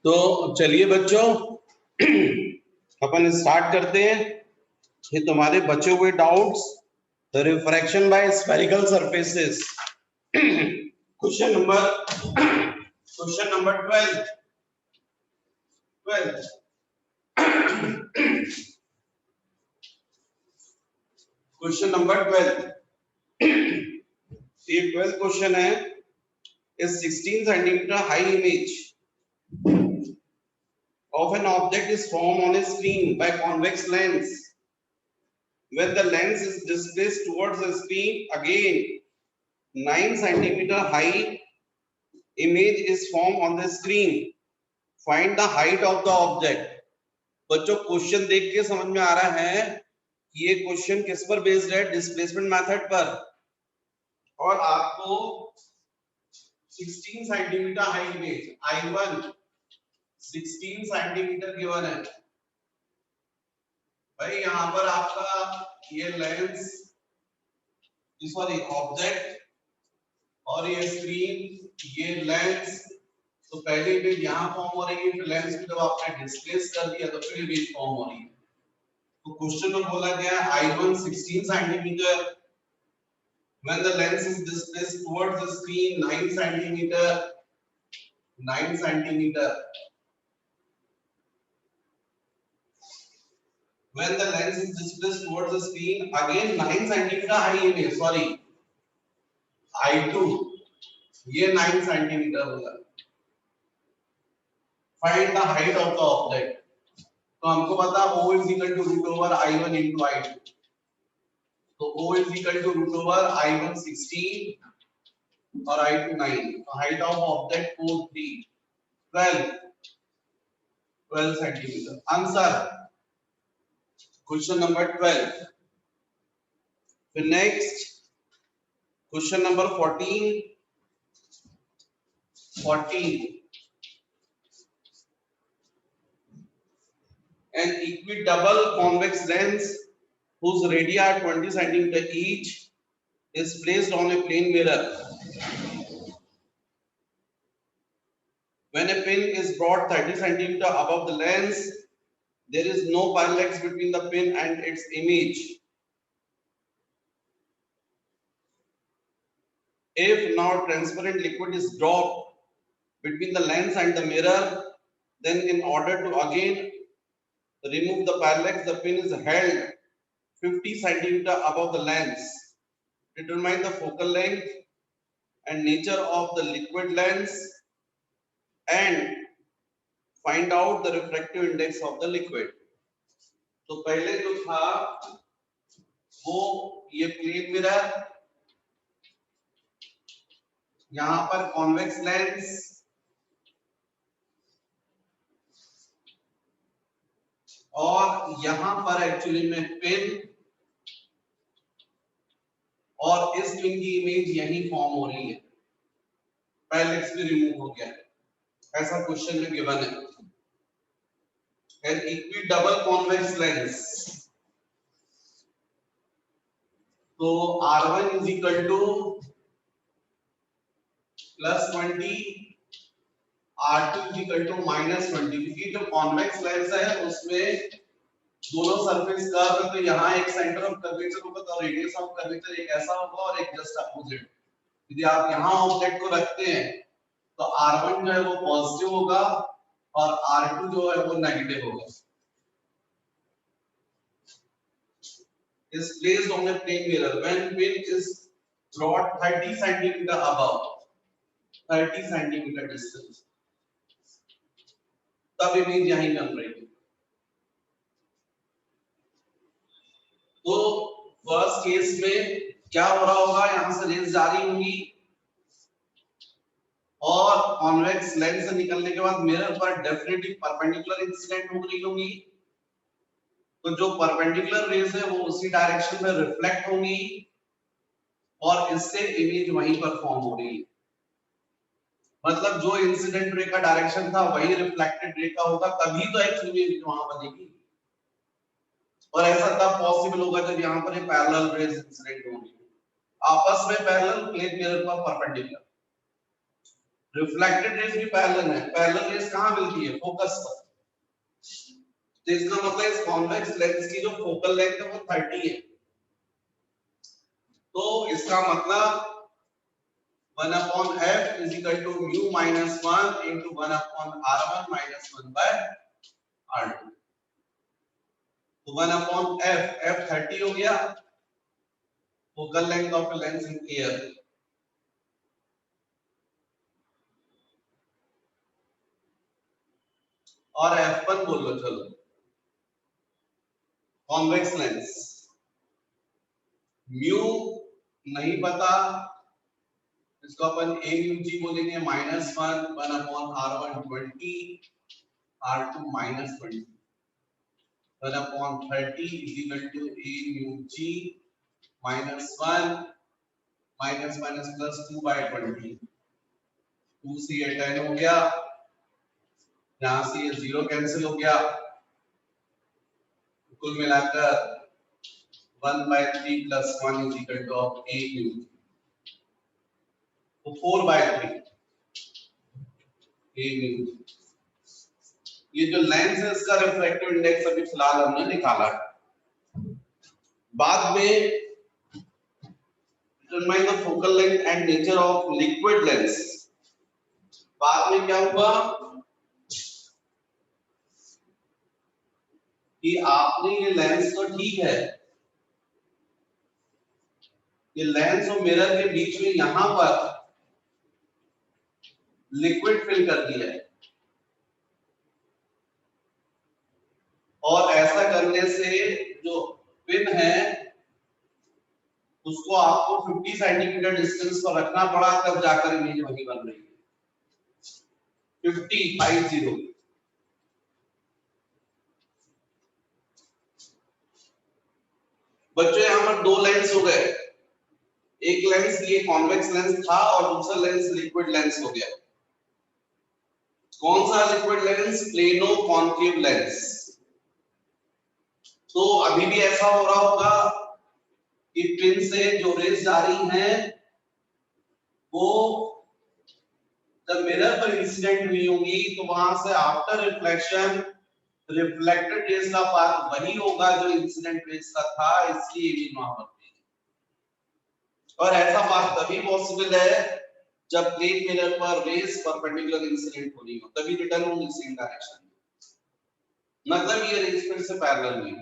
तो चलिए बच्चों अपन स्टार्ट करते हैं। ये तुम्हारे बचे हुए doubts, the refraction by spherical surfaces. Question number 12 question number 12। ये 12th क्वेश्चन है। इस 16 centimetre high image of an object is formed on a screen by convex lens. When the lens is displaced towards the screen, again 9 centimeter high image is formed on the screen. Find the height of the object. बच्चों question देख के समझ में आ रहा है कि ये question किस पर बेस्ड है? डिस्प्लेसमेंट मेथड पर। और आपको 16 centimetre high image I1 16 centimetre given है भाई। यहाँ पर आपका ये लेंस, सॉरी ऑब्जेक्ट, और ये स्क्रीन, ये लेंस। तो पहले इमेज यहाँ फॉर्म हो रही है, फिर लेंस को जब आपने डिस्प्लेस कर दिया तो फिर इमेज फॉर्म हो रही है। तो क्वेश्चन में बोला गया है I1 16 centimetre, when the lens is displaced towards the screen 9 centimetre, 9 centimetre. When the lens is displaced towards the screen, again 9 centimeter high image, sorry I2, ये 9 centimeter होगा। Find the height of the object। तो हमको पता O is equal to root over I1 into I2। तो O is equal to root over I1 16 और I2 9। तो height of object 4 3 12 centimeter। Answer question number 12। फिर next question number 14। An equidouble convex lens whose radii are 20 centimeter each is placed on a plane mirror. When a pin is brought 30 centimeter above the lens, there is no parallax between the pin and its image. If now transparent liquid is dropped between the lens and the mirror, then in order to again remove the parallax, the pin is held 50 centimeter above the lens. Determine the focal length and nature of the liquid lens and find out the refractive index of the liquid. तो पहले जो था वो ये plane mirror, यहां पर convex lens, और यहां पर एक्चुअली में पिन, और इस पिन की इमेज यही फॉर्म हो रही है। पैरेलैक्स भी रिमूव हो गया है, ऐसा क्वेश्चन में गिवन है। An equidouble convex lens, तो R1 is equal to +20, R2 is equal to -20। क्योंकि जो कॉन्वेक्स लेंस है उसमें दोनों सरफेस कर्व है, तो यहाँ एक सेंटर ऑफ कर्वेचर होगा, तो रेडियस ऑफ कर्वेचर एक ऐसा होगा और एक जस्ट अपोजिट। यदि आप यहाँ ऑब्जेक्ट को रखते हैं तो R1 जो है वो पॉजिटिव होगा और R2 जो है वो नेगेटिव होगा। Is placed on a plane mirror when pin is brought 30 centimeter above, 30 centimeter distance, तब इमेज यहीं बन रही है। तो फर्स्ट केस में क्या हो रहा होगा, यहां से रेज जारी होंगी और कॉन्वेक्स लेंस से निकलने के बाद मिरर पर डेफिनेटली परपेंडिकुलर इंसिडेंट हो रही होंगी। तो जो परपेंडिकुलर रेज है वो उसी डायरेक्शन में रिफ्लेक्ट होंगी और इससे इमेज वहीं पर फॉर्म हो रही है। मतलब जो इंसिडेंट रे का डायरेक्शन था वही रिफ्लेक्टेड रे का होगा, तभी तो एक्चुअली इमेज वहां बनेगी। और ऐसा तब पॉसिबल होगा जब यहाँ पर पैरेलल रेज इंसिडेंट होंगी, आपस में पैरेलल, प्लेन मिरर पर परपेंडिकुलर। रिफ्लेक्टेड रेज भी पैरेलल है, पैरेलल रेज कहां मिलती है? फोकस पर। तो इसका मतलब इस कॉन्वेक्स लेंस की जो फोकल लेंथ है वो 30 है। तो इसका मतलब 1 upon f is equal to mu minus 1 into 1 upon r1 minus 1 by r2। तो 1 upon f 30 हो गया, focal length of a lens in air। और f1 बोलो, चलो कॉन्वेक्स लेंस, म्यू नहीं पता, इसको अपन a म्यू g बोलेंगे, -1 1 upon r1 20 r2 -20 1 upon 30 is equal to a mu g -1 minus minus plus 2 by 20। 2 से ये 10 हो गया, यहां से ये 0 कैंसिल हो गया, कुल मिलाकर 1 by 3 plus 1 is equal to of a mu। तो 4 by 3 a mu। ये जो लेंस है इसका रिफ्रैक्टिव इंडेक्स अभी फिलहाल हमने निकाला। बाद में determine the focal length and nature of liquid lens। बाद में क्या हुआ कि आपने ये लेंस तो ठीक है, ये लेंस और मिरर के बीच में यहां पर लिक्विड फिल कर दिया है, और ऐसा करने से जो पिन है उसको आपको 50 सेंटीमीटर डिस्टेंस पर रखना पड़ा, तब जाकर इमेज वही बन रही है 50। बच्चों यहां पर दो लेंस हो गए, एक लेंस ये कॉन्वेक्स लेंस था और दूसरा लेंस लिक्विड लेंस हो गया। कौन सा liquid lens? Plano concave lens. तो अभी भी ऐसा हो रहा होगा कि पिन से जो रेज जा रही हैं वो जब मिरर पर इंसिडेंट हुई होंगी तो वहां से आफ्टर रिफ्लेक्शन रिफ्लेक्टेड रेज का पाथ वही होगा जो इंसिडेंट रेज का था, इसलिए भी वहां पर। और ऐसा पाथ तभी पॉसिबल है जब प्लेन मिरर पर रेज परपेंडिकुलर इंसिडेंट हो रही हो, तभी रिटर्न होंगी सेम डायरेक्शन में, मतलब ये रेज फिर से पैरेलल हुई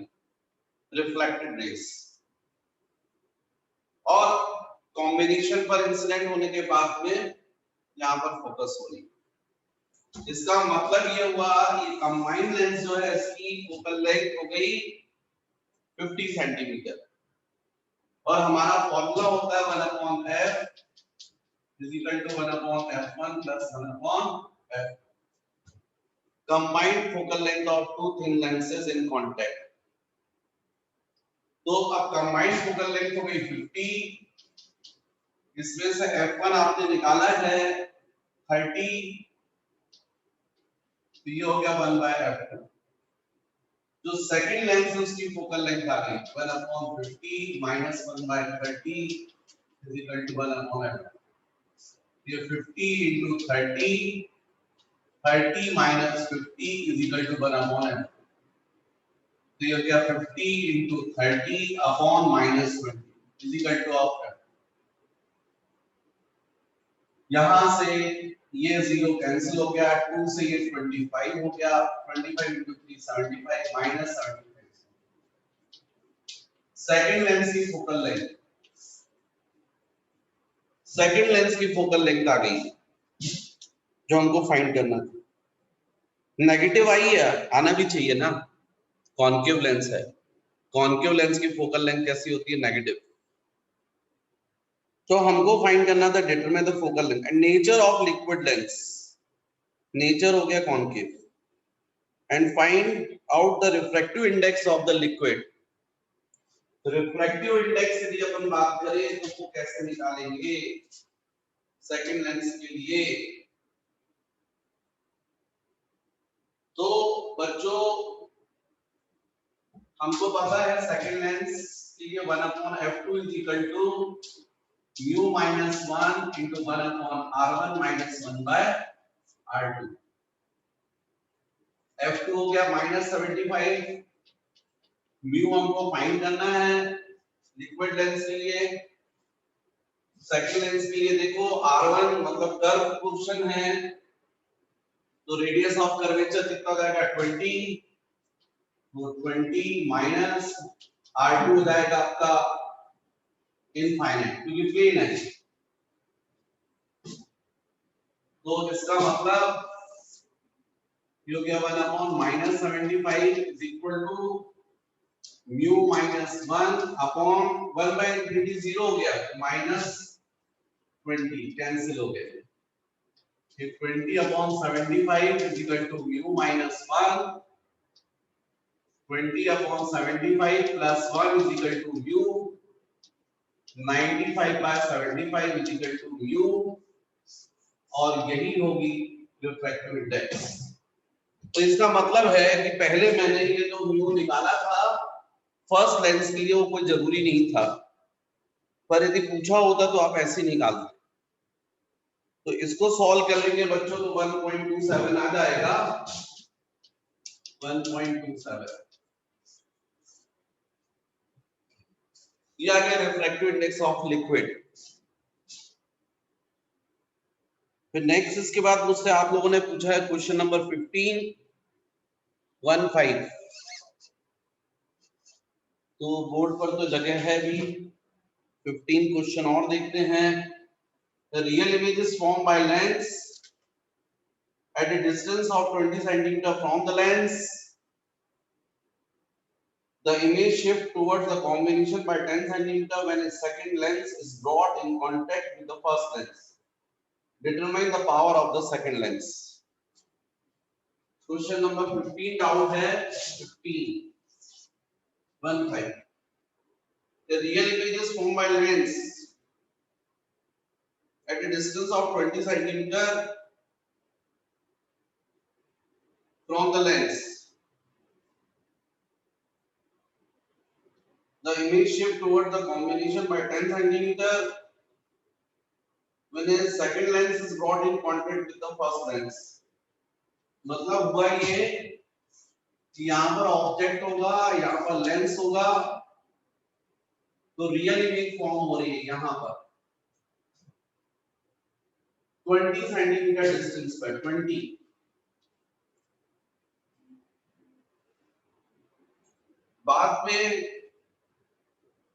रिफ्लेक्टेड रेज, और कॉम्बिनेशन पर इंसिडेंट होने के बाद में यहां पर फोकस हो रही। इसका मतलब ये हुआ ये कंबाइंड लेंस जो है इसकी फोकल लेंथ हो गई 50 सेंटीमीटर, और हमारा फॉर्मूला होता है 1 upon f is equal to 1 upon f1 plus 1 upon f, combined focal length of two thin lenses in contact। तो अब combined focal length हो गई 50, इसमें से f1 आपने निकाला है 30, तो ये हो गया 1 by f2। जो सेकंड लेंस है उसकी फोकल लेंथ आ गई 1 upon 50 minus 1 by 30 is equal to 1 upon f2। ये 50 into 30 minus 50 is equal to 1 upon f। तो ये हो गया 50 into 30 upon minus 20 is equal to of f। यहां से ये 0 कैंसिल हो गया, 2 से ये 25 हो गया, 25 into 3 75 minus 75। सेकंड लेंस की फोकल लेंथ, सेकंड लेंस की फोकल लेंथ आ गई जो हमको फाइंड करना था। नेगेटिव आई है, आना भी चाहिए ना, कॉन्केव लेंस है, कॉन्केव लेंस की फोकल लेंथ कैसी होती है? नेगेटिव। तो हमको फाइंड करना था determine the focal length and nature of liquid lens, nature हो गया concave, and find out the refractive index of the liquid. Refractive index यदि अपन बात करें तो वो कैसे निकालेंगे सेकंड लेंस के लिए? तो बच्चों हमको पता है सेकंड लेंस के लिए 1 upon f2 is equal to mu minus 1 into 1 upon r1 minus 1 by r2। F2 हो गया माइनस 75। म्यू हमको फाइंड करना है लिक्विड लेंस के लिए। सेकंड लेंस के लिए देखो r1 मतलब कर्व पोर्शन है, तो रेडियस ऑफ कर्वेचर कितना हो जाएगा 20, तो 20 माइनस r2 हो जाएगा आपका इनफाइनाइट क्योंकि प्लेन है। तो इसका मतलब ये हो गया 1 upon minus 75 is equal to mu minus 1 upon 1 by infinity 0 हो गया, माइनस 20 कैंसिल हो गए। ये 20 upon 75 is equal to mu minus 1, 20 upon 75 plus 1 is equal to mu, 95 by 75 is equal to mu, और यही होगी रिफ्रैक्टिव इंडेक्स। तो इसका मतलब है कि पहले मैंने ये जो म्यू निकाला था फर्स्ट लेंस के लिए वो कोई जरूरी नहीं था, पर यदि पूछा होता तो आप ऐसे निकालते। तो इसको सॉल्व कर लेंगे बच्चों तो 1.27 आ जाएगा, 1.27 ये आ गया रिफ्रैक्टिव इंडेक्स ऑफ लिक्विड। फिर नेक्स्ट इसके बाद मुझसे आप लोगों ने पूछा है क्वेश्चन नंबर 15 तो बोर्ड पर तो जगह है भी, 15 क्वेश्चन और देखते हैं। The real image is formed by lens at a distance of 20 centimeter from the lens. The image shift towards the combination by 10 centimeter when a second lens is brought in contact with the first lens. Determine the power of the second lens. Question number 15 doubt है 15. The real image is formed by lens at a distance of 20 centimeter from the lens. The image shift towards the combination by 10 centimeter when a second lens is brought in contact with the first lens. मतलब हुआ ये कि यहाँ पर object होगा, यहाँ पर lens होगा, तो रियल इमेज फॉर्म हो रही है यहाँ पर 20 सेंटीमीटर डिस्टेंस पर 20। बाद में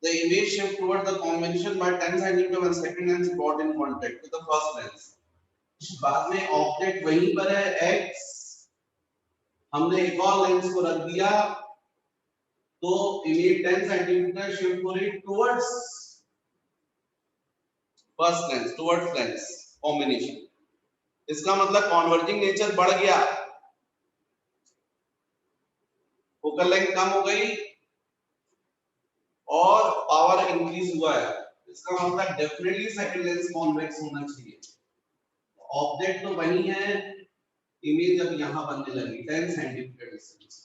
the image shift towards the combination by 10 centimeter when second lens is brought in contact with the first lens. बाद में ऑब्जेक्ट वहीं पर है x, हमने एक और लेंस को रख दिया तो इमेज 10 सेंटीमीटर शिफ्ट हो रही towards first lens, towards lens combination. इसका मतलब कॉन्वर्जिंग नेचर बढ़ गया, फोकल लेंथ कम हो गई और पावर इंक्रीज हुआ है। इसका मतलब डेफिनेटली सेकंड लेंस कॉन्वेक्स होना चाहिए। ऑब्जेक्ट तो वही है, इमेज अब यहां बनने लगी 10 centimetre distance,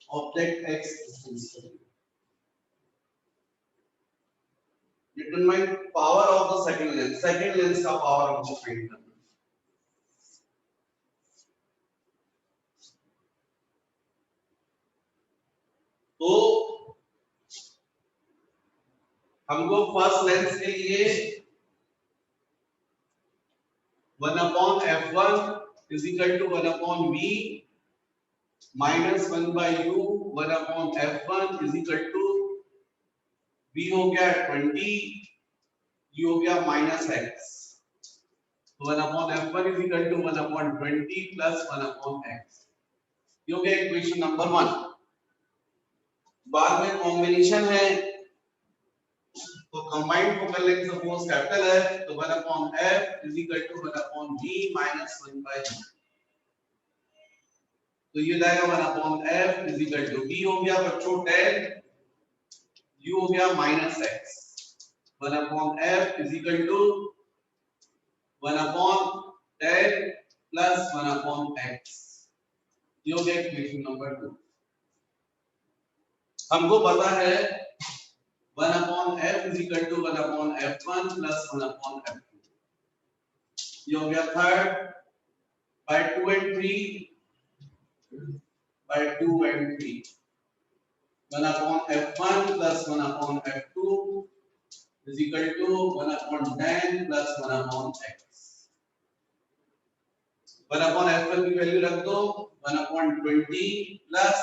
object x distance पर। Determine power of the second lens का पावर हमको फाइंड करना। तो हमको फर्स्ट लेंस के लिए 1 upon f1 is equal to 1 upon v minus 1 by u 1 upon f1 is equal to v हो गया 20, u हो गया minus x, तो 1 upon f1 is equal to 1 upon 20 plus 1 upon x, ये हो गया इक्वेशन नंबर 1। बाद में कॉम्बिनेशन है तो combined focal length suppose capital है तो 1 upon f is equal to 1 upon v minus 1 by v, तो ये जाएगा 1 upon f is equal to v हो गया बच्चों 10, u हो गया minus x, 1 upon f is equal to 1 upon 10 plus 1 upon x, ये हो गया इक्वेशन नंबर 2। हमको पता है 1 upon f is equal to 1 upon f1 plus 1 upon f2. ये हो गया third by 2 and 3 by 2 and 3 1 upon f1 plus 1 upon f2 is equal to 1 upon 10 plus 1 upon x. 1 upon f1 की value रख दो 1 upon 20 plus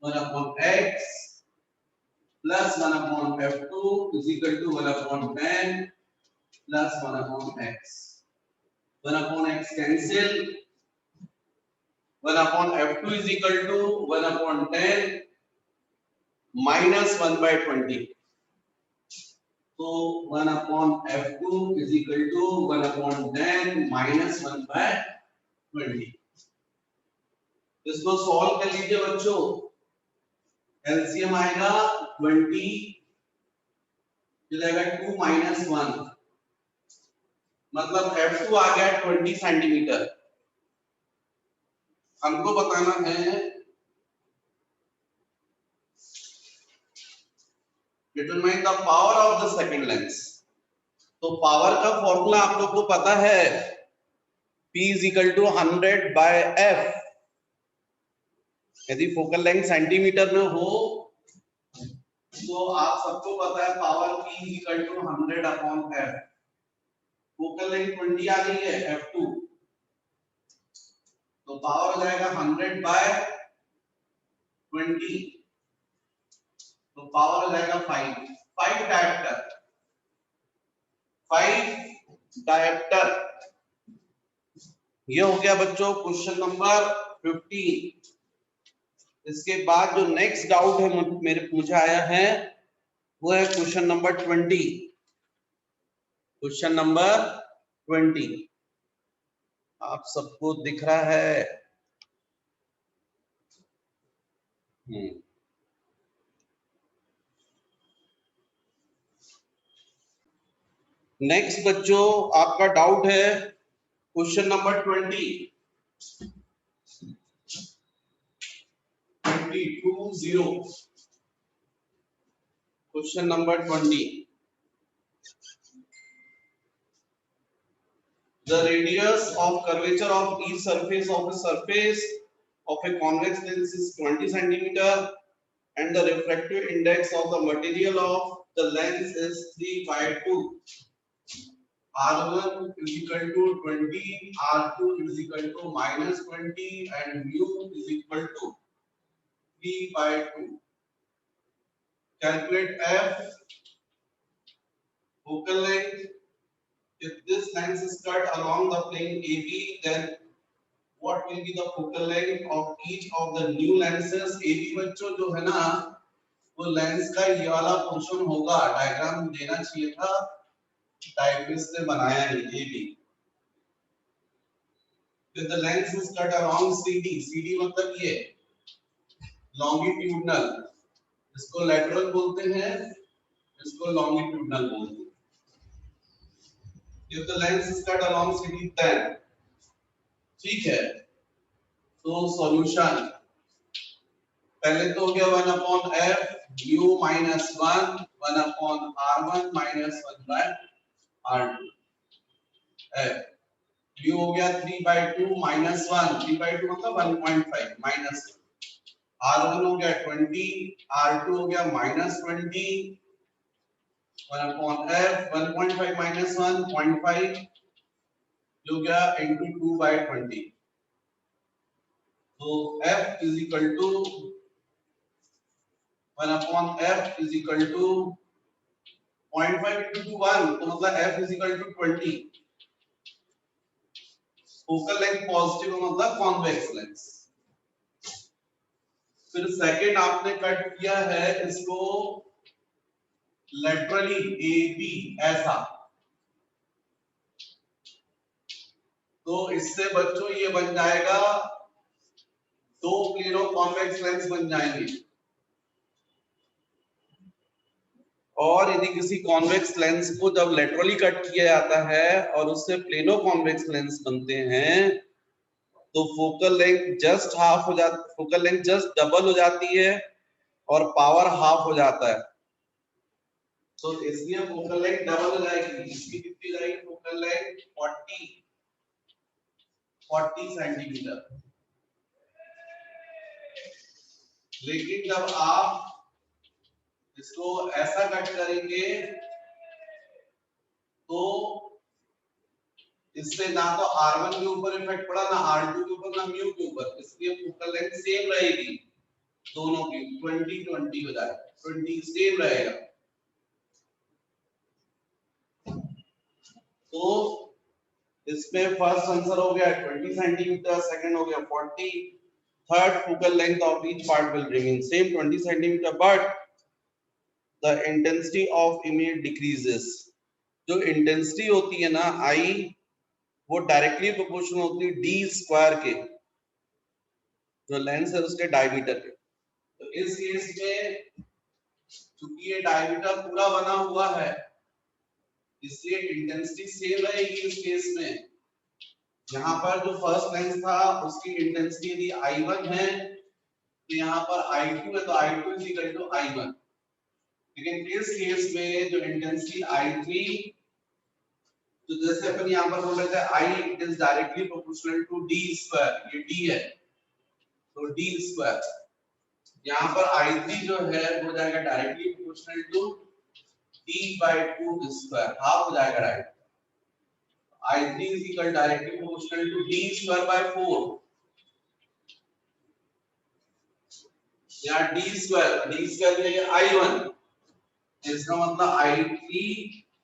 1 upon x plus 1 upon f2 is equal to 1 upon 10 plus 1 upon x. 1 upon x cancel. 1 upon f2 is equal to 1 upon 10 minus 1 by 20. So 1 upon f2 is equal to 1 upon 10 minus 1 by 20. इसको solve कर लीजिए बच्चों. LCM आएगा 20 जो जाएगा 2 minus 1 मतलब f2 आ गया 20 centimetre. हमको बताना है determine the power of the second lens. तो पावर का फॉर्मूला आप लोग को पता है P is equal to 100 by F. यदि फोकल लेंथ सेंटीमीटर में हो तो आप सबको पता है power P is equal to 100 upon F. Focal length 20 आ गई है F2 तो पावर हो जाएगा 100 by 20 तो पावर हो जाएगा 5 डायप्टर 5 डायप्टर. ये हो गया बच्चों क्वेश्चन नंबर 15. इसके बाद जो नेक्स्ट डाउट है मुझे आया है वो है क्वेश्चन नंबर 20. क्वेश्चन नंबर 20 आप सबको दिख रहा है. नेक्स्ट बच्चों आपका डाउट है question number 20. 22 question number 20. The radius of curvature of each surface of a surface of a convex lens is 20 centimeter and the refractive index of the material of the lens is 3 by 2. R1 is equal to 20, R2 is equal to minus 20 and mu is equal to 3 by 2. Calculate F. Focal length. If this lens is cut along the plane AB, then what will be the focal length of each of the new lenses? AB बच्चों जो है ना वो lens का ये वाला portion होगा. Diagram देना चाहिए था, डायग्राम ने बनाया नहीं AB. If the lens is cut along CD, CD मतलब ये longitudinal, इसको lateral बोलते हैं, इसको longitudinal बोलते हैं. If the lens is cut along CD, then ठीक है. तो सॉल्यूशन पहले तो हो गया 1 upon f mu minus 1 1 upon r1 minus 1 by r2. f mu हो गया 3 by 2 minus 1 3 by 2 मतलब 1.5 minus 1. r1 हो गया 20 r2 हो गया minus 20 1 upon f 1.5 minus 1 0.5 जो गया into 2 by 20. तो f is equal to 1 upon f is equal to 0.5 into 1 तो मतलब f is equal to 20. Focal length positive मतलब कॉन्वेक्स लेंस. फिर सेकंड आपने कट किया है इसको लेटरली AB ऐसा. तो इससे बच्चों ये बन जाएगा दो प्लेनो कॉन्वेक्स लेंस बन जाएंगे. और यदि किसी कॉन्वेक्स लेंस को जब लेटरली कट किया जाता है और उससे प्लेनो कॉन्वेक्स लेंस बनते हैं तो फोकल लेंथ जस्ट हाफ हो जाती, फोकल लेंथ जस्ट डबल हो जाती है और पावर हाफ हो जाता है. तो इसलिए फोकल लेंथ डबल हो जाएगी, इसकी कितनी जाएगी फोकल लेंथ 40 सेंटीमीटर। लेकिन जब आप इसको ऐसा कट करेंगे तो इससे ना तो R1 के ऊपर इफेक्ट पड़ा, ना R2 के ऊपर, ना म्यू के ऊपर, इसलिए फोकल लेंथ सेम रहेगी दोनों की, 20-20 हो जाएगा, 20 सेम रहेगा। तो इसमें फर्स्ट आंसर हो गया 20 सेंटीमीटर, सेकंड हो गया 40, third focal length of each part will remain same 20 centimeter, but the intensity of image decreases। जो इंटेंसिटी होती है ना आई, वो डायरेक्टली प्रोपोर्शनल होती है डी स्क्वायर के, जो लेंस है उसके डायमीटर के। तो इस केस में चूंकि ये डायमीटर पूरा बना हुआ है, इसलिए इंटेंसिटी सेम रहेगी इस केस में। यहाँ पर जो फर्स्ट लेंस था उसकी इंटेंसिटी यदि I1 है, तो यहाँ पर I2 है, तो I2 is equal to I1। लेकिन इस केस में जो इंटेंसिटी I3, तो जैसे अपन यहाँ पर बोल रहे थे I it is directly proportional to D square, ये D है तो D स्क्वायर, यहाँ पर I3 जो है वो जाएगा directly proportional to D/2 square, half हो जाएगा right. I3 is equal directly proportional to D square by 4। यहाँ D square में ये I1, इसका मतलब I3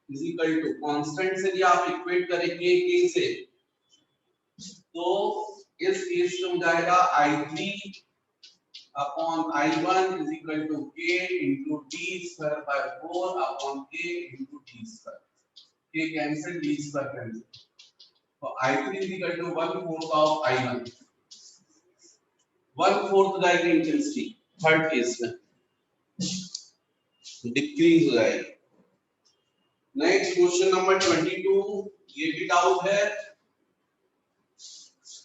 is equal to constant से भी आप इक्वेट करेंगे K से, तो इस केस में हो जाएगा I3 upon I1 is equal to K into D square by 4 upon K into D square। K cancel, D square cancel, तो I3 is equal to 1/4 of I1, 1/4 जाएगी इंटेंसिटी थर्ड केस में, decrease हो जाएगी। Next question number 22, ये भी doubt है।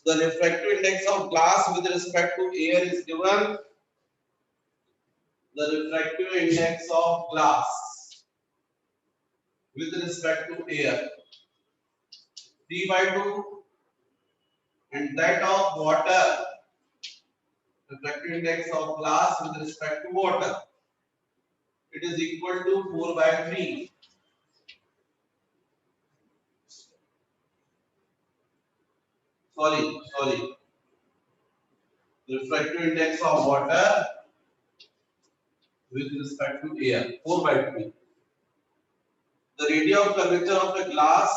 The refractive index of glass with respect to air is given। The refractive index of glass with respect to air 3/2, and that of water, refractive index of glass with respect to water, it is equal to 4/3। sorry, refractive index of water with respect to air 4/3। The radius of curvature of the glass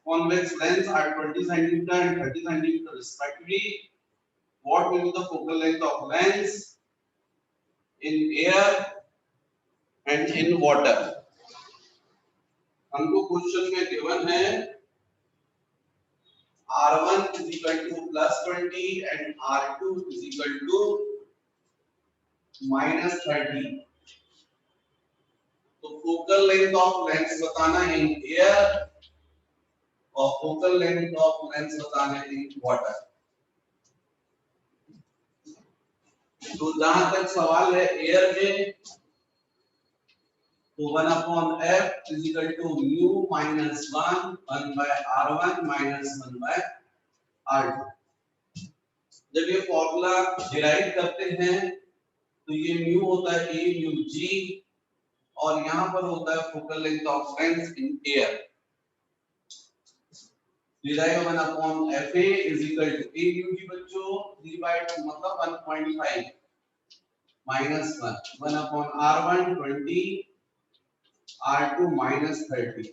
convex lens are 20 centimeter and 30 centimeter respectively। What will be the focal length of lens in air and in water? हमको question में given है R1 is equal to +20 and R2 is equal to -30। तो focal length of lens बताना है in air और focal length of lens बताना है in water. तो जहां तक सवाल है एयर में, तो 1/f is equal to mu minus 1/r1 minus 1/r2। जब ये फॉर्मूला डिराइव करते हैं तो ये म्यू होता है a म्यू g, और यहाँ पर होता है focal length of lens in air. Derive 1/fa is equal to a mu g बच्चों 3/2 मतलब 1.5 minus 1/r1 20, R2 -30।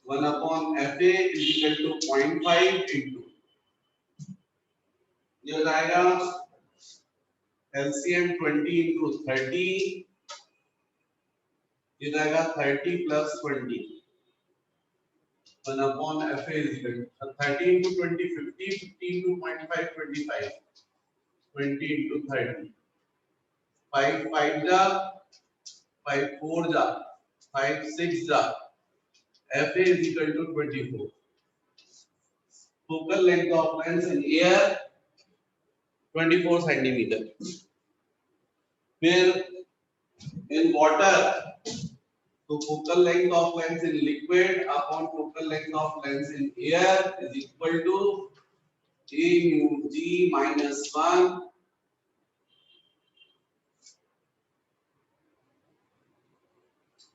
One upon FA is equal to 0.5 into, ये हो जाएगा LCM 20 into 30, ये जाएगा 30 plus 20। 1 upon FA is equal to 30 into 20 50, 50 into 0.5 25, 20 into 30, 5 5 जा, 5 4 जा, 5 6 जा, FA is equal to 24। Focal length of lens in air 24 centimeter। फिर in water, तो focal length of lens in liquid upon focal length of lens in air is equal to a mu g minus 1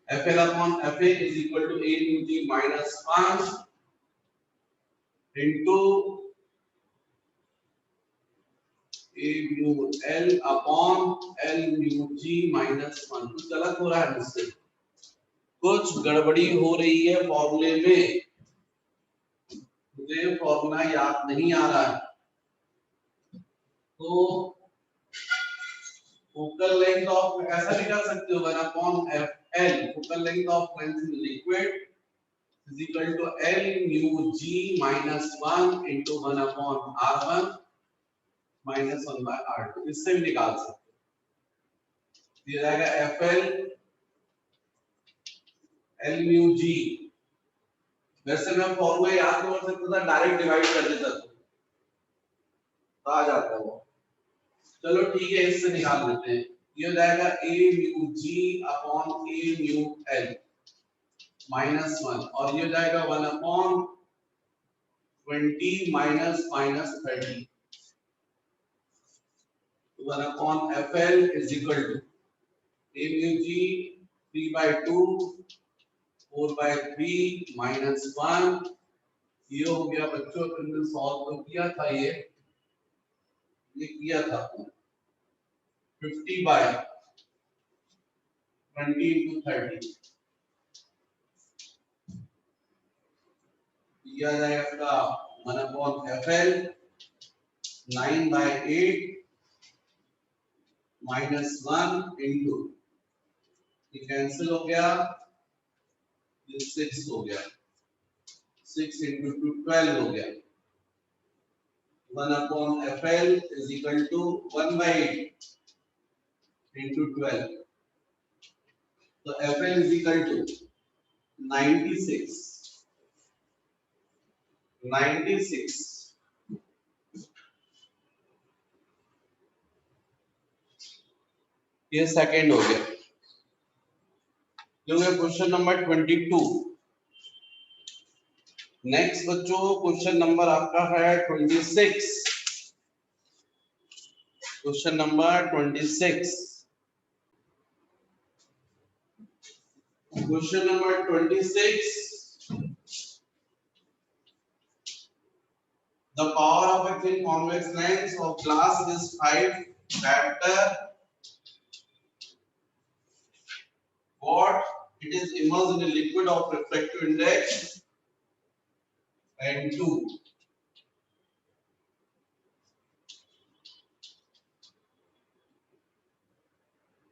FL upon FA is equal to a mu g minus 1 into a mu L upon L mu g minus 1। कुछ गलत हो रहा है मुझसे, कुछ गड़बड़ी हो रही है फॉर्मूले में, मुझे फॉर्मूला याद नहीं आ रहा है। तो फोकल लेंथ ऑफ, ऐसा भी कर सकते हो 1 upon FL, focal length of lens in liquid is equal to L mu g minus 1 into 1 upon R1 minus 1 by R2। इससे भी निकाल सकते हो, ये जाएगा FL L mu g। वैसे मैं फॉर्मूला याद नहीं कर सकता था, डायरेक्ट डिवाइड कर देता तो आ जाता वो। चलो ठीक है, इससे निकाल लेते हैं। ये हो जाएगा a mu g upon a mu L minus 1, और ये हो जाएगा 1 upon 20 minus minus 30, 1 upon FL is equal to a mu g 3 by 2 4 by 3 minus 1। ये हो गया बच्चों, तुमने सॉल्व तो किया था, ये किया था 50 by 20 into 30, किया जाएगा इसका 1 upon FL 9 by 8 minus 1 into, ये कैंसिल हो गया, ये 6 हो गया, 6 into 2 12 हो गया। 1 upon FL is equal to 1 by 8 into 12, so FL is equal to 96, 96। ये सेकेंड हो गया। जो है क्वेश्चन नंबर 22। नेक्स्ट बच्चों क्वेश्चन नंबर आपका है 26। Question number 26। Question number 26। The power of a thin convex lens of glass is 5 factor what it is immersed in a liquid of refractive index and 2.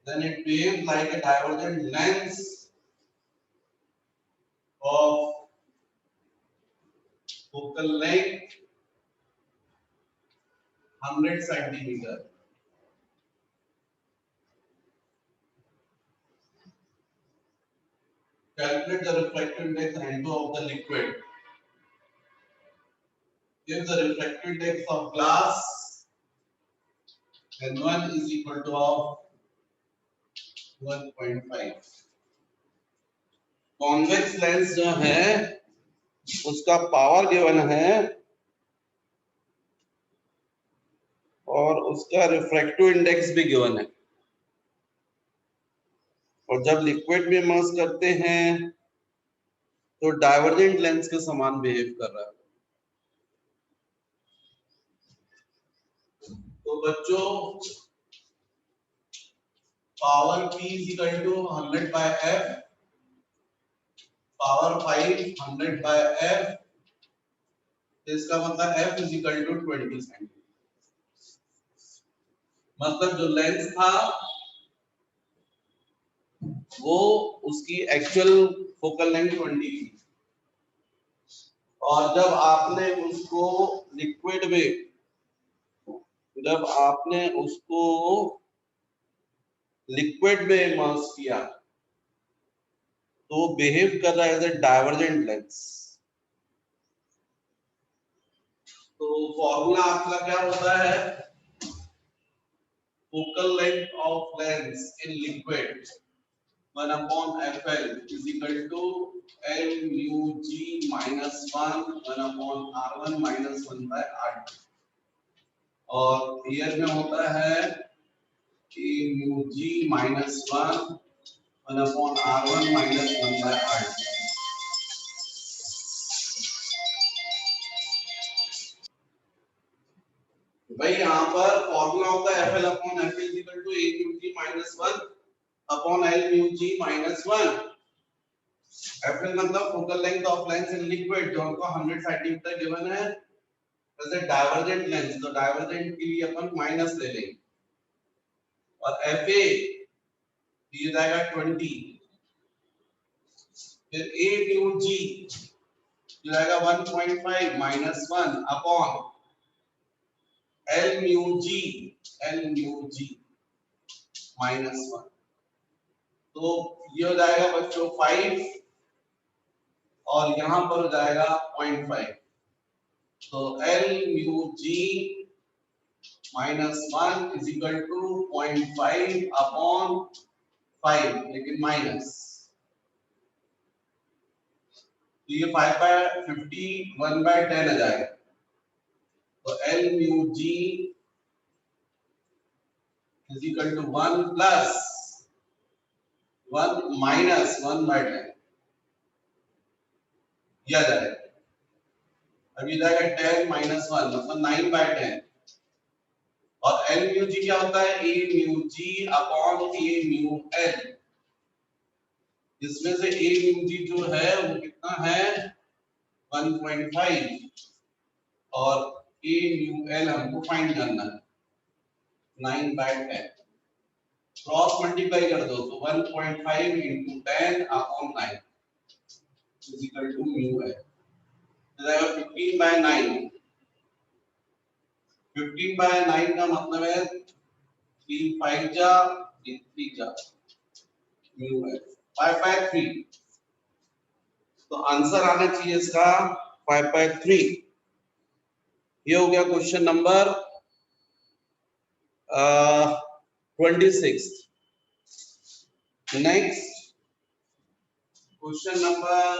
Then it behaves like a divergent lens of focal length 100 centimeter. Calculate the refractive index N2 of the liquid. If the refractive index of glass N1 is equal to of 1.5. Convex lens जो है उसका power given है और उसका refractive index भी given है, और जब लिक्विड में इमर्स करते हैं तो डाइवर्जेंट लेंस के समान बिहेव कर रहा है। तो बच्चों power P is equal to 100 by F, power 5 100 by F, इसका मतलब F is equal to 20 centimetre. मतलब जो लेंस था वो उसकी एक्चुअल फोकल लेंथ 20 थी, और जब आपने उसको लिक्विड में, जब आपने उसको लिक्विड में इमर्स किया तो बिहेव कर रहा है एज ए डाइवर्जेंट लेंस। तो फॉर्मूला आपका क्या होता है, focal length of lens in liquid 1 upon FL is equal to L mu G minus 1 upon R1 minus 1 by R2 और here में होता है कि mu G minus 1 upon R1 minus 1 by R2 भाई यहाँ पर फॉर्मूला होता है FL upon FL is equal to A mu G minus 1 upon L mu G minus 1 FL मतलब focal length of lens in liquid जो हमको 100 centimetre given है वैसे डाइवर्जेंट लेंस तो डाइवर्जेंट के लिए अपन माइनस ले लेंगे और FA ये जाएगा 20 फिर A mu G ये जाएगा 1.5 minus 1 upon L mu G minus 1 तो ये हो जाएगा बच्चों 5 और यहाँ पर हो जाएगा 0.5 तो L mu G minus 1 is equal to 0.5 upon 5 लेकिन माइनस तो ये 5 by 50 1 by 10 आ जाएगा तो L mu G is equal to 1 plus 1 minus 1 by 10 यह आ जाएगा अब ये जाएगा 10 minus 1 मतलब 9 by 10 और L mu G क्या होता है A mu G upon A mu L इसमें से A mu G जो है वो कितना है 1.5 और A mu L हमको फाइंड करना है 9 by 10 क्रॉस मल्टीप्लाई कर दो तो 1.5 into 10 upon 9 is equal to mu L तो जाएगा 15 by 9 15 by 9 का मतलब है 3 5 जा 3 जा mu L 5 by 3 तो आंसर आना चाहिए इसका 5 by 3 ये हो गया question number 26 next question number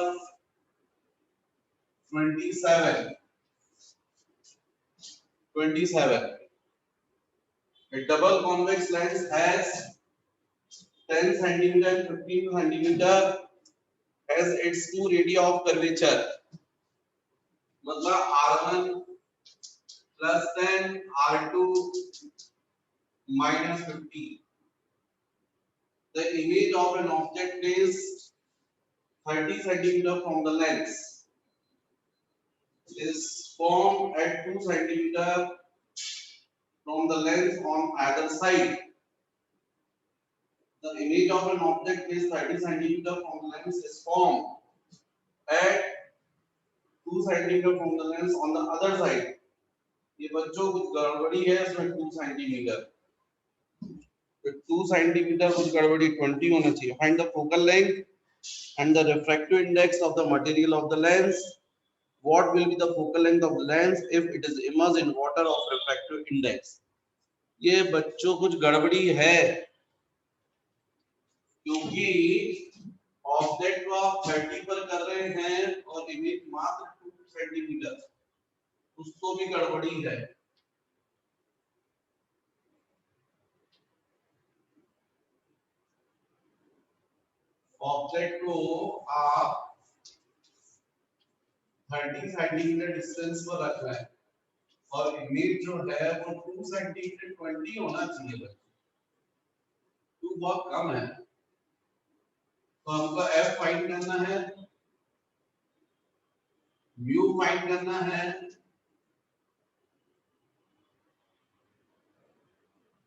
27 a double convex lens has 10 centimeter 15 centimeter has its two radii of curvature मतलब R1 plus 10 R2 minus 50 the image of an object is 30 centimeter from the lens is formed at 2 centimeter from the lens on either side. The image of an object is 30 centimeter from the lens is formed at 2 centimeter from the lens on the other side. ये बच्चों कुछ गड़बड़ी है इसमें 2 centimetre 2 centimetre कुछ गड़बड़ी 20 होना चाहिए. Find the focal length and the refractive index of the material of the lens. What will be the focal length of the lens if it is immersed in water of refractive index? ये बच्चों कुछ गड़बड़ी है क्योंकि object को आप 30 पर कर रहे हैं और इमेज मात्र 2 सेंटीमीटर उसको भी गड़बड़ी है. ऑब्जेक्ट को आप 30 सेंटीमीटर डिस्टेंस पर रख रहे हैं और इमेज जो है वो 2 सेंटीमीटर 20 होना चाहिए. 2 बहुत कम है तो हमको f फाइंड करना है म्यू फाइंड करना है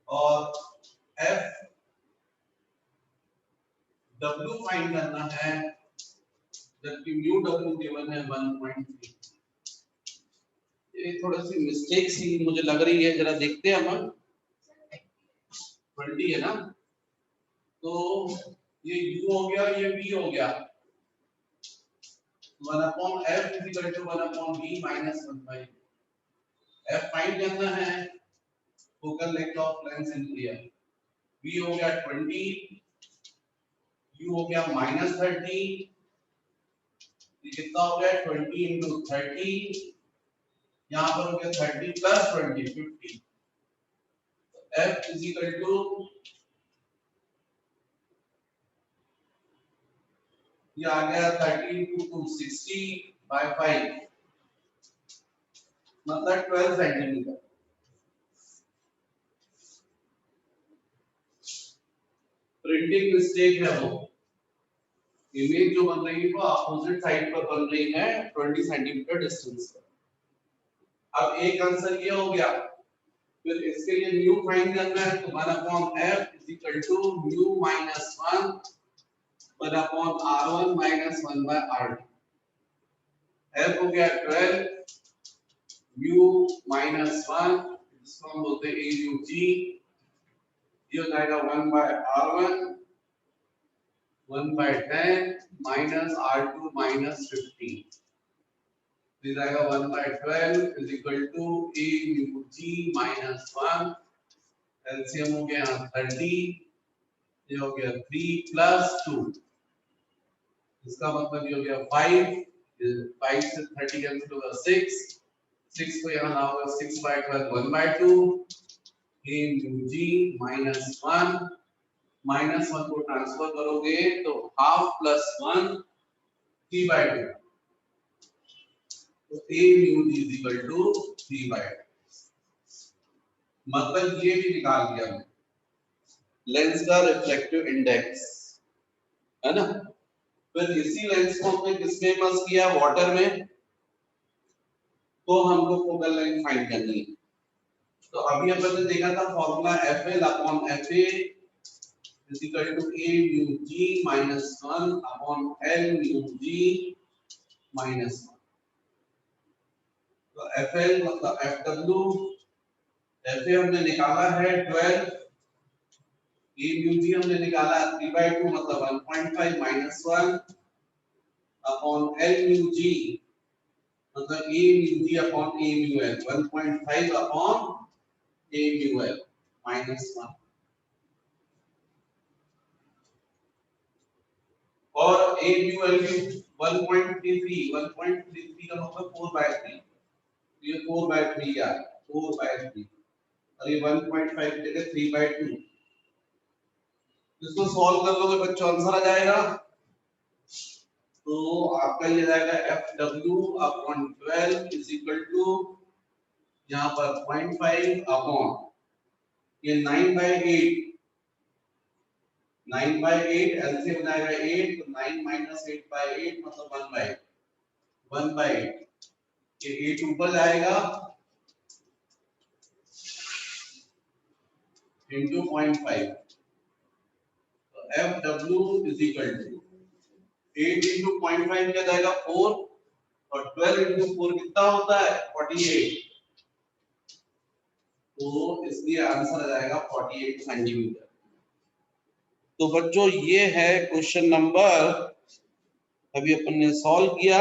और f w फाइंड करना है जबकि म्यू w गिवन है 1.3. ये थोड़ी सी मिस्टेक सी मुझे लग रही है जरा देखते हैं हम 20 है ना तो ये u हो गया ये v हो गया 1 upon f is equal to 1 upon v minus 1 by f find करना है focal length of lens in real, v हो गया 20, u हो गया -30, ये कितना हो गया 20 into 30, यहाँ पर हो गया 30 plus 20 50, f is equal to ये आ गया 30 into 260 by 5 मतलब 12 सेंटीमीटर। प्रिंटिंग मिस्टेक है वो, इमेज जो बन रही है वो अपोजिट साइड पर बन रही है 20 सेंटीमीटर डिस्टेंस पर। अब एक आंसर ये हो गया, फिर इसके लिए न्यू फाइंड करना है तो 1/f is equal to mu minus 1 1/r1 minus 1 by r2। f हो गया 12, mu minus 1 जिसको हम बोलते हैं aug, ये हो जाएगा 1 by r1 1 by 10 minus r2 minus 15, फिर आएगा 1 by 12 is equal to aug minus 1, LCM हो गया 30, ये हो गया 3 plus 2, इसका मतलब ये हो गया 5, 5 से 30 कैंसिल होगा 6, 6 को यहाँ लाओगे 6 by 12 1 by 2, aug minus 1, minus 1 को ट्रांसफर करोगे तो हाफ प्लस 1 3 by 2, तो aug is equal to 3 by 2। मतलब ये भी निकाल दिया हमने लेंस का रिफ्लेक्टिव इंडेक्स, है ना। फिर इसी लेंस को हमने किसमें इमर्स किया, वाटर में, तो हमको फोकल लेंथ फाइंड करनी है। तो अभी अपन ने देखा था formula FL upon FA is equal to A mu G minus 1 upon L mu G minus 1। तो FL मतलब FW, FA हमने निकाला है 12, A mu G हमने निकाला 3/2 मतलब 1.5 minus 1 upon L mu G मतलब A mu G upon A mu L 1.5 upon A mu L minus 1, और A mu L भी 1.33 का मतलब 4/3, ये 4/3 यार 4/3, और ये 1.5 की जगह 3/2। इसको सॉल्व कर लोगे बच्चों आंसर आ जाएगा, तो आपका ये जाएगा FW upon 12 is equal to यहाँ पर 0.5 अपॉन ये 9/8, 9/8 एलसीएम हो जाएगा 8, तो 9 minus 8/8 मतलब 1/8, ये 8 ऊपर जाएगा into 0.5, तो FW is equal to 8 into 0.5 क्या जाएगा 4, और 12 into 4 कितना होता है 48, तो इसलिए आंसर आ जाएगा 48 सेंटीमीटर। तो बच्चों ये है क्वेश्चन नंबर, अभी अपन ने सॉल्व किया,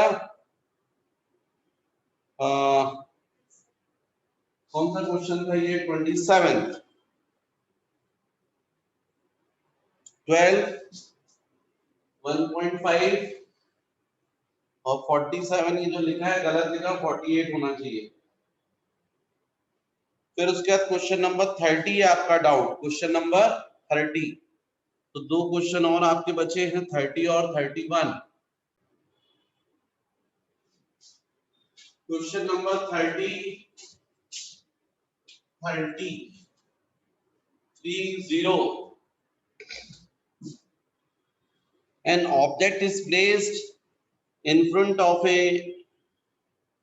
कौन सा क्वेश्चन था ये 27, 12 1.5 और 47, ये जो लिखा है गलत लिखा, 48 होना चाहिए। फिर उसके बाद क्वेश्चन नंबर 30 है आपका डाउट, क्वेश्चन नंबर 30, तो दो क्वेश्चन और आपके बचे हैं 30 और 31। Question number 30 an object is placed in front of a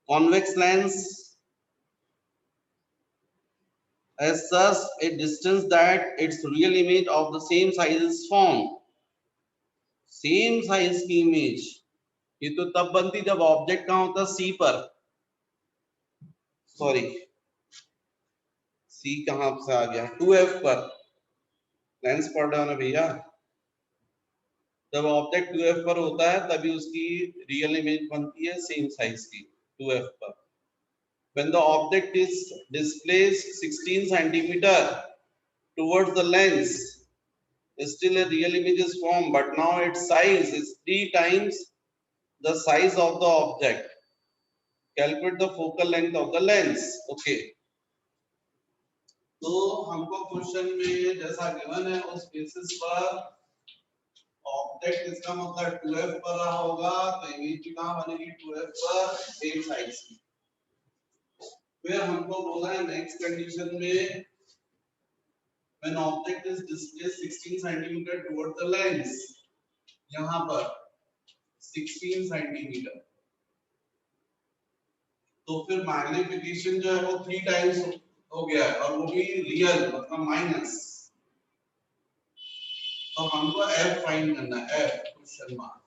convex lens as such a distance that its real image of the same size is formed। Same size की image ये तो तब बनती जब ऑब्जेक्ट कहाँ होता सी पर, सॉरी सी कहाँ से आ गया 2F पर, लेंस पढ़ रहे हो ना भैया, जब ऑब्जेक्ट 2F पर होता है तभी उसकी रियल इमेज बनती है सेम साइज की 2F पर। when the object is displaced 16 centimeter towards the lens, still a real image is formed, but now its size is 3 times the size of the object. Calculate the focal length of the lens. Okay. तो हमको question में जैसा given है उस basis पर object इसका मतलब 2f पर रहा होगा, तो इमेज भी कहां बनेगी 2f पर सेम साइज की। फिर हमको बोला है नेक्स्ट कंडीशन में when object is displaced 16 centimeter toward the lens, यहाँ पर 16 सेंटीमीटर, तो फिर मैग्निफिकेशन जो है वो 3 टाइम्स हो गया है और वो भी रियल मतलब माइनस। तो हमको f फाइंड करना है, f क्वेश्चन मार्क।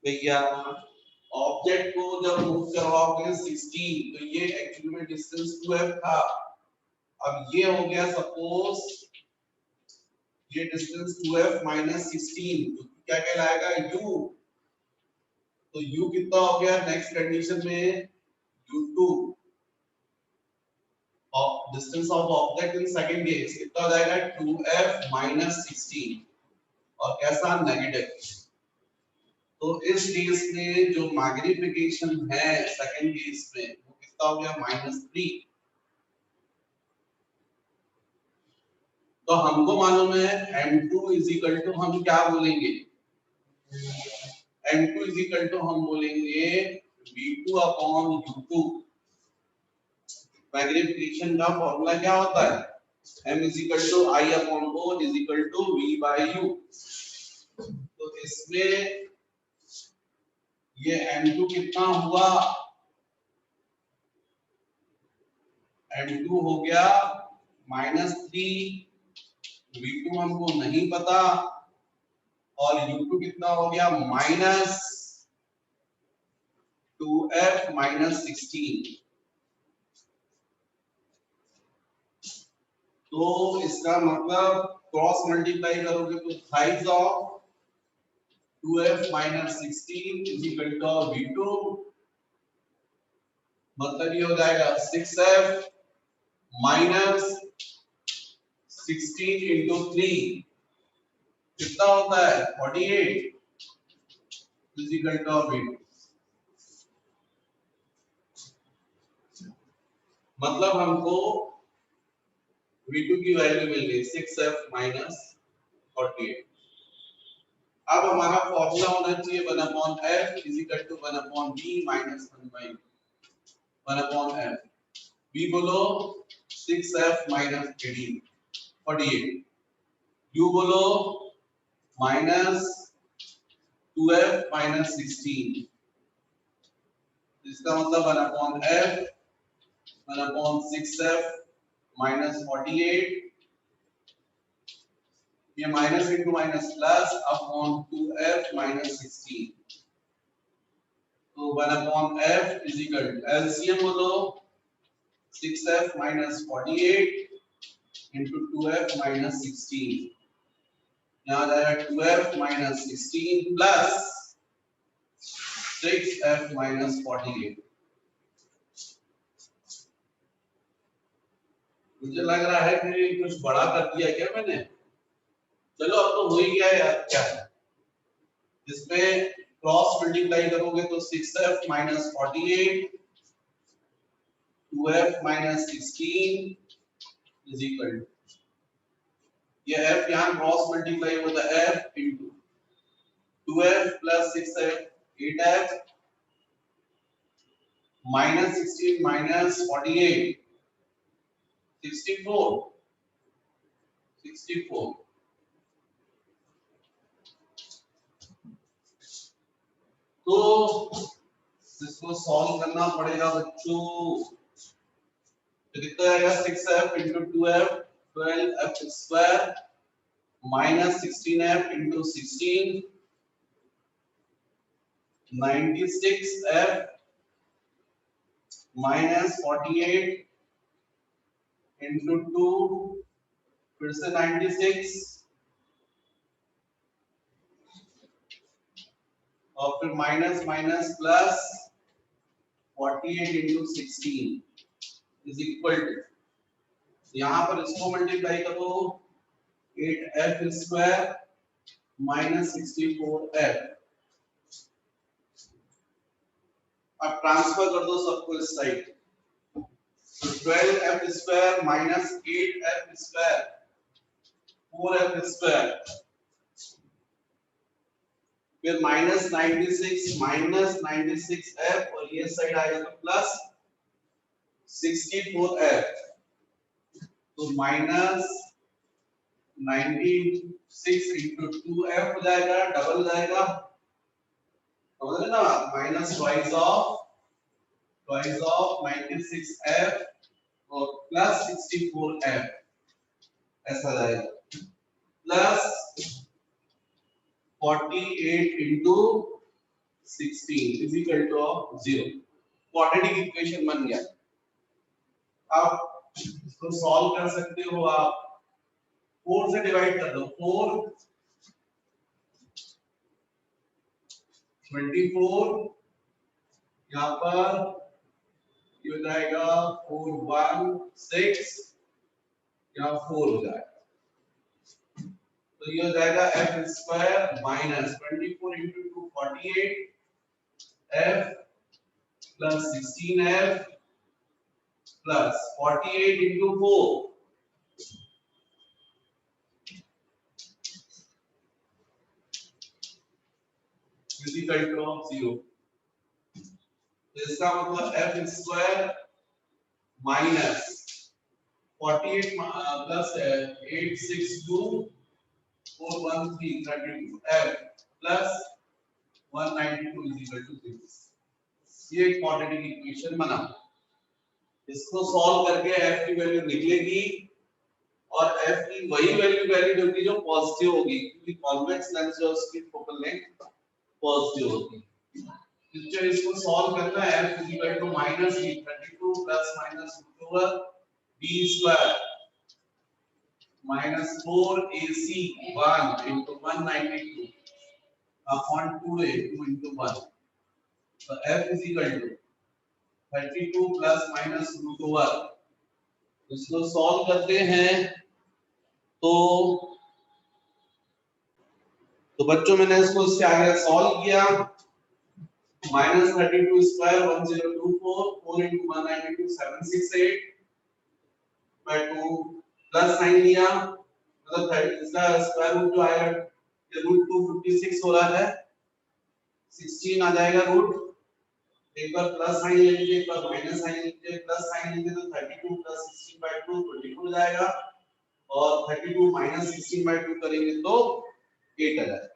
भैया ऑब्जेक्ट को जब मूव करवाओगे 16 तो ये एक्चुअली में डिस्टेंस 2f था, अब ये हो गया सपोज ये डिस्टेंस 2f माइनस 16, तो क्या कहलाएगा u, तो u कितना हो गया नेक्स्ट कंडीशन में u2 और distance of object in second case कितना हो जाएगा 2f माइनस 16 और कैसा नेगेटिव। तो इस केस में जो मैग्निफिकेशन है सेकंड केस में वो कितना हो गया -3। तो हमको मालूम है m2 इज इक्वल टू हम क्या बोलेंगे, m2 इज इक्वल टू हम बोलेंगे v2 अपॉन u2। मैग्निफिकेशन का फॉर्मूला क्या होता है, m is equal to i upon o is equal to v by u। तो इसमें ये m2 कितना हुआ, m2 हो गया -3, v2 हमको नहीं पता और u2 कितना हो गया -2f माइनस 16। तो इसका मतलब क्रॉस मल्टीप्लाई करोगे तो size of 2f minus 16 is equal to v2, मतलब ये हो जाएगा 6f माइनस 16 इंटू 3 कितना होता है 48 इज इक्वल टू v2। मतलब हमको v2 की वैल्यू मिल गई 6f माइनस 48। अब हमारा फॉर्मूला होना चाहिए 1 upon f is equal to 1 upon b minus 1 by 1 upon f। b बोलो 6f माइनस 48, u बोलो माइनस 2f माइनस 16, इसका मतलब 1 upon f 1 upon 6f minus 48, ये minus into minus plus upon 2f minus 16। तो 1 upon f is equal to LCM बोलो 6f minus 48 into 2f minus 16, यहाँ जाएगा 2f minus 16 plus 6f minus 48। मुझे लग रहा है कि कुछ बड़ा कर दिया क्या मैंने, चलो अब तो हो ही गया यार, क्या है इसमें क्रॉस मल्टीप्लाई करोगे तो 6f minus 48 2f minus 16 is equal to, ये f यहाँ क्रॉस मल्टीप्लाई होता है f into 2f plus 6f 8f minus 16 minus 48 64 64। तो इसको सॉल्व करना पड़ेगा बच्चों, तो कितना आएगा 6f into 2f 12f square minus 16f into 16 96f minus 48 into 2 फिर से 96 और फिर minus minus plus 48 into 16 is equal to, यहाँ पर इसको मल्टीप्लाई करो 8f स्क्वायर माइनस 64f। अब ट्रांसफर कर दो सबको इस साइड, तो 12f square minus 8f square 4f square, फिर माइनस 96f और ये साइड आएगा प्लस 64f, तो माइनस 96 इंटू 2f हो जाएगा, डबल जाएगा, समझ ना, माइनस ट्वाइस ऑफ 96f और प्लस 64f ऐसा जाएगा, plus 48 into 16 is equal to 0। Quadratic equation बन गया। अब इसको सॉल्व कर सकते हो आप, 4 से डिवाइड कर दो, 4 24, यहाँ पर ये हो जाएगा 4 1 6, यहाँ 4 हो जाएगा, तो ये हो जाएगा f square minus 24 into 2 48 f plus 16f plus 48 into 4 is equal to 0। इसका मतलब f square minus 48 plus 862 413 32 f plus 192 is equal to 0। ये क्वाड्रेटिक इक्वेशन बना। इसको सॉल्व करके f की वैल्यू निकलेगी और f की वही वैल्यू वैलिड होगी जो पॉजिटिव होगी, क्योंकि कॉन्वेक्स लेंस जो उसकी फोकल लेंथ पॉजिटिव होगी। तो इसको सॉल्व करना है, f is equal to minus 32 plus minus root over b square minus 4ac 1 into 192 upon 2a 2 into 1, so f is equal to 32 plus minus root over. इसको solve करते हैं तो बच्चों मैंने इसको इससे आगे सॉल्व किया, minus 32 square 1024 4 into 192 768 by 2 plus sign लिया, मतलब इसका स्क्वायर रूट जो आएगा ये रूट 256 हो रहा है, 16 आ जाएगा रूट, एक बार प्लस साइन ले लीजिए, एक बार माइनस साइन लीजिए, प्लस साइन लीजिए तो 32 प्लस 16 by 2 22 हो जाएगा, और 32 माइनस 16 by 2 करेंगे तो 8 आ जाएगा।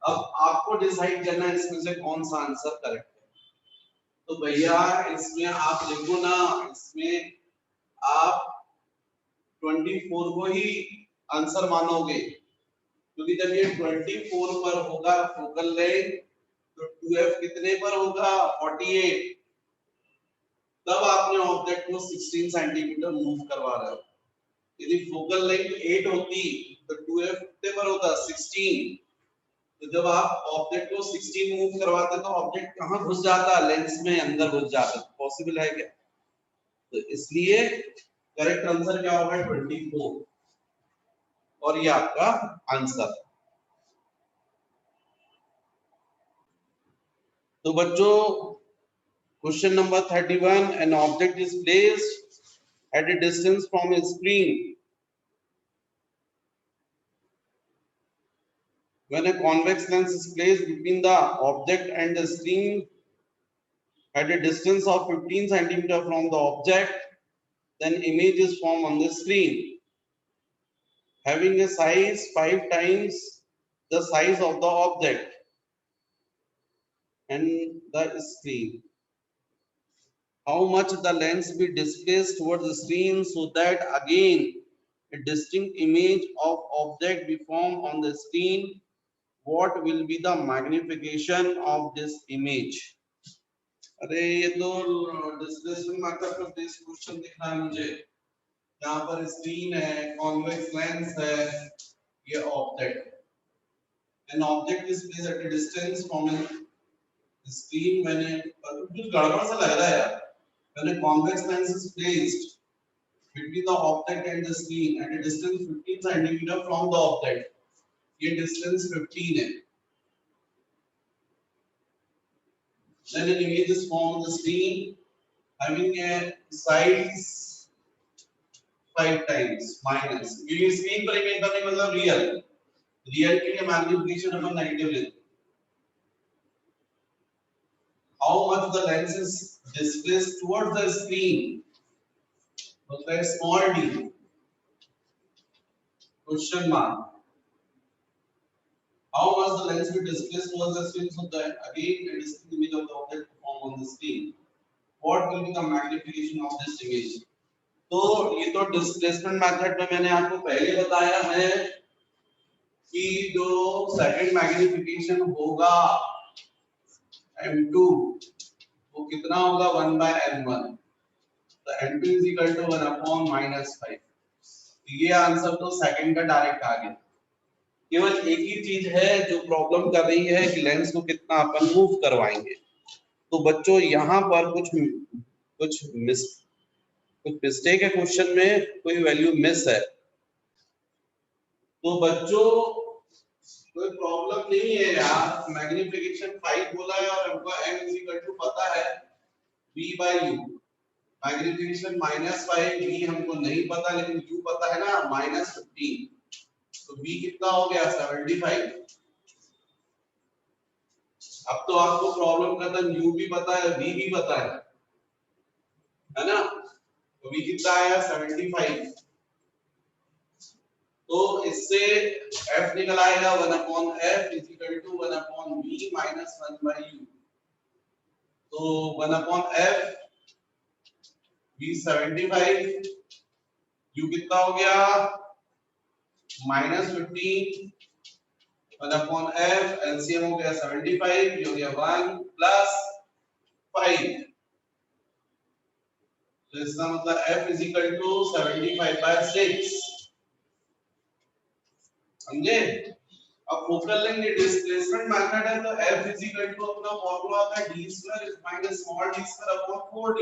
अब आपको डिसाइड करना है इसमें से कौन सा आंसर करेक्ट है। तो भैया इसमें आप लिखो ना, इसमें आप 24 को ही आंसर मानोगे, क्योंकि जब ये 24 पर होगा फोकल लेंथ तो 2f कितने पर होगा 48, तब आपने ऑब्जेक्ट को 16 सेंटीमीटर मूव करवा रहे हो। यदि फोकल लेंथ 8 होती तो 2f कितने पर होता 16, तो जब आप ऑब्जेक्ट को 16 मूव करवाते तो ऑब्जेक्ट कहां घुस जाता, लेंस में अंदर घुस जाता, पॉसिबल है क्या? तो इसलिए करेक्ट आंसर क्या होगा 24, और ये आपका आंसर। तो बच्चों question number 31, an object is placed at a distance from a screen. When a convex lens is placed between the object and the screen at a distance of 15 centimeter from the object, then image is formed on the screen having a size 5 times the size of the object and the screen. How much the lens be displaced towards the screen so that again a distinct image of object be formed on the screen? What will be the magnification of this image? अरे ये तो displacement marker पर based question दिख रहा है मुझे। यहाँ पर स्क्रीन है, कॉन्वेक्स लेंस है, ये object. An object is placed at a distance from screen मैंने कुछ गड़बड़ सा लग रहा है यार। मैंने convex lens is placed between the object and the screen at a distance 15 centimeter from the object. ये distance 15 है. Then an image is formed on the screen having a size 5 times minus. ये screen पर image बनने मतलब real. Real के लिए magnification अपन negative लेते. How much the lens is displaced towards the screen? होता है small d. Question mark. How much the lens will displace towards the screen? So that again a distinct image of the object formed on the screen. What will be the magnification of this image? तो ये तो displacement method में मैंने आपको पहले बताया है कि जो सेकंड मैग्निफिकेशन होगा m2 वो कितना होगा 1/m1. तो m2 is equal to 1/-5. ये आंसर तो सेकंड का डायरेक्ट आ गया. केवल एक ही चीज है जो प्रॉब्लम कर रही है कि लेंस को कितना अपन मूव करवाएंगे. तो बच्चों यहाँ पर कुछ मिस्टेक है क्वेश्चन में, कोई वैल्यू मिस है. तो बच्चों कोई प्रॉब्लम नहीं है यार. मैग्निफिकेशन 5 बोला है और हमको m इज इक्वल टू पता है v/u. मैग्निफिकेशन -5 v हमको नहीं पता लेकिन u पता है ना -15. तो v कितना हो गया 75. अब तो आपको प्रॉब्लम खत्म. u भी पता है v भी पता है ना. तो v कितना आया 75. तो इससे f निकल आएगा 1/f is equal to 1/v minus 1/u. तो 1/f v 75, u कितना हो गया -15 1/f. एलसीएम हो गया 75, ये हो गया 1 प्लस 5. तो इसका मतलब f इज इक्वल टू 75/6. समझे. अब फोकल लेंथ डिस्प्लेसमेंट मेथड है तो f इज इक्वल टू अपना फार्मूला आता है d² minus small d² upon 4d.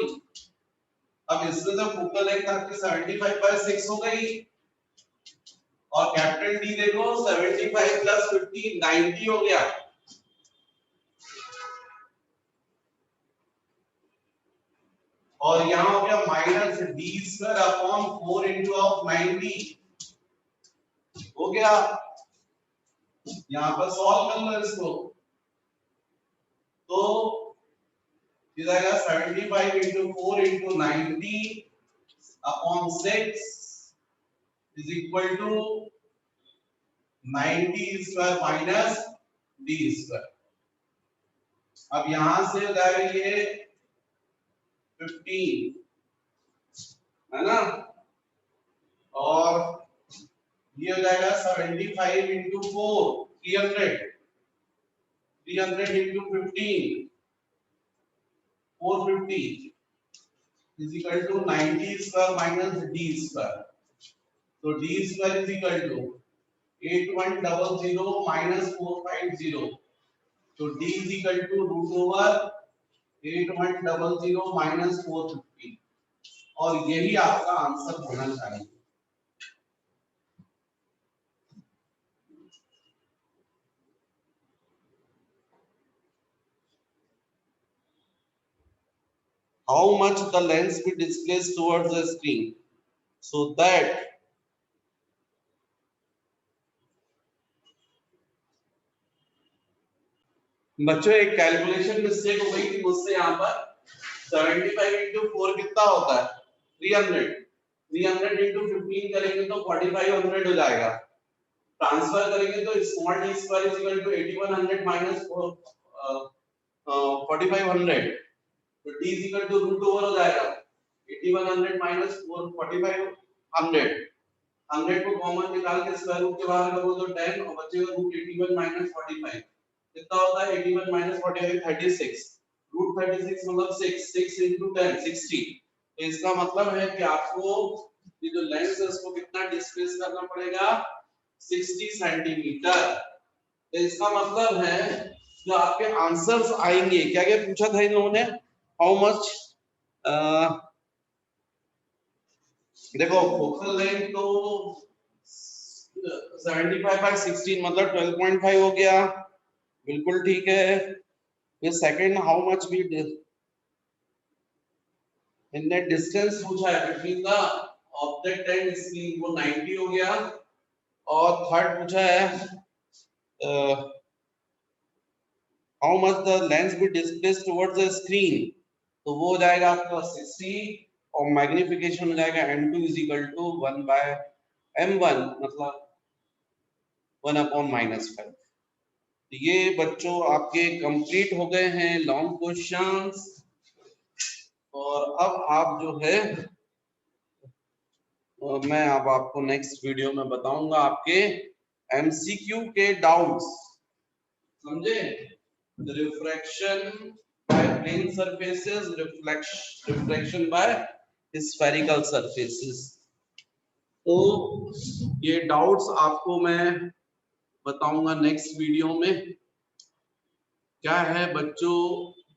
अब इसमें तो फोकल लेंथ आपकी 75/6 हो गई और कैपिटल D देखो 75 प्लस 50 90 हो गया. और यहाँ हो गया minus d² upon 4 into of 90 हो गया. यहाँ पर सॉल्व कर लो इसको. तो ये जाएगा 75 into 4 into 90 upon 6 is equal to 90² minus d². अब यहां से हो जाएगा ये 15 है ना. और ये हो जाएगा 75 into 4 300 into 15 450 is equal to 90² minus d². तो d² is equal to 8100 minus 450. तो d is equal to root over 8100 minus 450. और यही आपका आंसर होना चाहिए. How much the lens will displace towards the screen so that बच्चों एक calculation mistake हो गई थी मुझसे. यहाँ पर 75 इंटू 4 कितना होता है 300. 300 इंटू 15 करेंगे तो 4500 हो जाएगा. ट्रांसफर करेंगे तो small d² is equal to 8100 minus 4500. तो d is equal to root over हो जाएगा 8100 माइनस 4500. 100 को कॉमन निकाल के स्क्वायर रूट के बाहर करो तो 10 और बचेगा रूट 81 माइनस 45. कितना होता है 81 माइनस 45 36. रूट 36 मतलब 6 इंटू 10 60. तो इसका मतलब है कि आपको ये जो लेंस है उसको कितना डिस्प्लेस करना पड़ेगा 60 सेंटीमीटर. तो इसका मतलब है जो आपके आंसर्स आएंगे, क्या क्या पूछा था इन लोगों ने, हाउ मच, देखो फोकल लेंथ तो 75/16 मतलब 12.5 हो गया, बिल्कुल ठीक है। फिर सेकंड हाउ मच भी इनने डिस्टेंस पूछा है between the object and screen, वो 90 हो गया। और थर्ड पूछा है how much the lens be displaced towards the screen, तो वो हो जाएगा आपका 60 और मैग्निफिकेशन हो जाएगा m2 is equal to 1/m1 मतलब 1/-5। तो ये बच्चों आपके कंप्लीट हो गए हैं लॉन्ग क्वेश्चंस। और अब आप जो है मैं अब आपको नेक्स्ट वीडियो में बताऊंगा आपके एमसीक्यू के डाउट्स, समझे? Refraction by plane surfaces, refraction by spherical surfaces. तो ये डाउट्स आपको मैं बताऊंगा नेक्स्ट वीडियो में। क्या है बच्चों,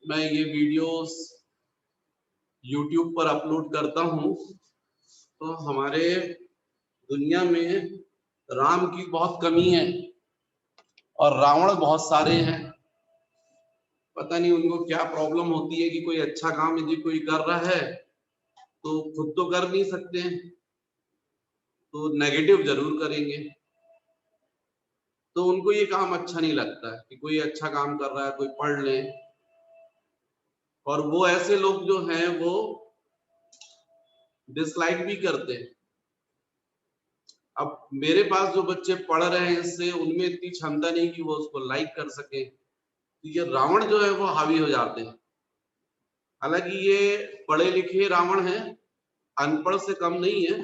मैं ये वीडियोस YouTube पर अपलोड करता हूँ, तो हमारे दुनिया में राम की बहुत कमी है और रावण बहुत सारे हैं। पता नहीं उनको क्या प्रॉब्लम होती है कि कोई अच्छा काम यदि कोई कर रहा है तो खुद तो कर नहीं सकते हैं, तो नेगेटिव जरूर करेंगे। तो उनको ये काम अच्छा नहीं लगता है कि कोई अच्छा काम कर रहा है, कोई पढ़ ले। और वो ऐसे लोग जो हैं वो डिसलाइक भी करते हैं। अब मेरे पास जो बच्चे पढ़ रहे हैं इससे उनमें इतनी क्षमता नहीं कि वो उसको लाइक कर सके, तो ये रावण जो है वो हावी हो जाते हैं। हालांकि ये पढ़े लिखे रावण हैं, अनपढ़ से कम नहीं है।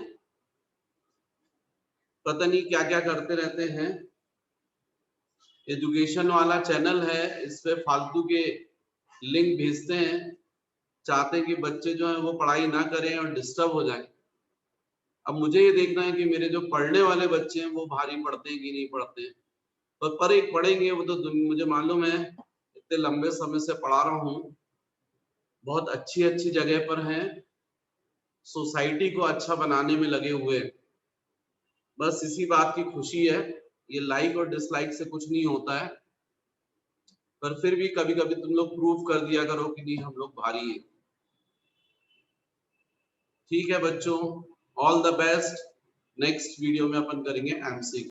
पता नहीं क्या क्या करते रहते हैं। एजुकेशन वाला चैनल है, इस पे फालतू के लिंक भेजते हैं, चाहते हैं कि बच्चे जो हैं वो पढ़ाई ना करें और डिस्टर्ब हो जाएं। अब मुझे ये देखना है कि मेरे जो पढ़ने वाले बच्चे हैं वो भारी पढ़ते हैं कि नहीं पढ़ते हैं। पर एक पढ़ेंगे वो तो मुझे मालूम है, इतने लंबे समय से पढ़ा रहा हूँ, बहुत अच्छी अच्छी जगह पर हैं, सोसाइटी को अच्छा बनाने में लगे हुए। बस इसी बात की खुशी है। ये लाइक और डिसलाइक से कुछ नहीं होता है, पर फिर भी कभी कभी तुम लोग प्रूव कर दिया करो कि नहीं हम लोग भारी है। ठीक है बच्चों, all the best. Next video में अपन करेंगे एमसीक्यू।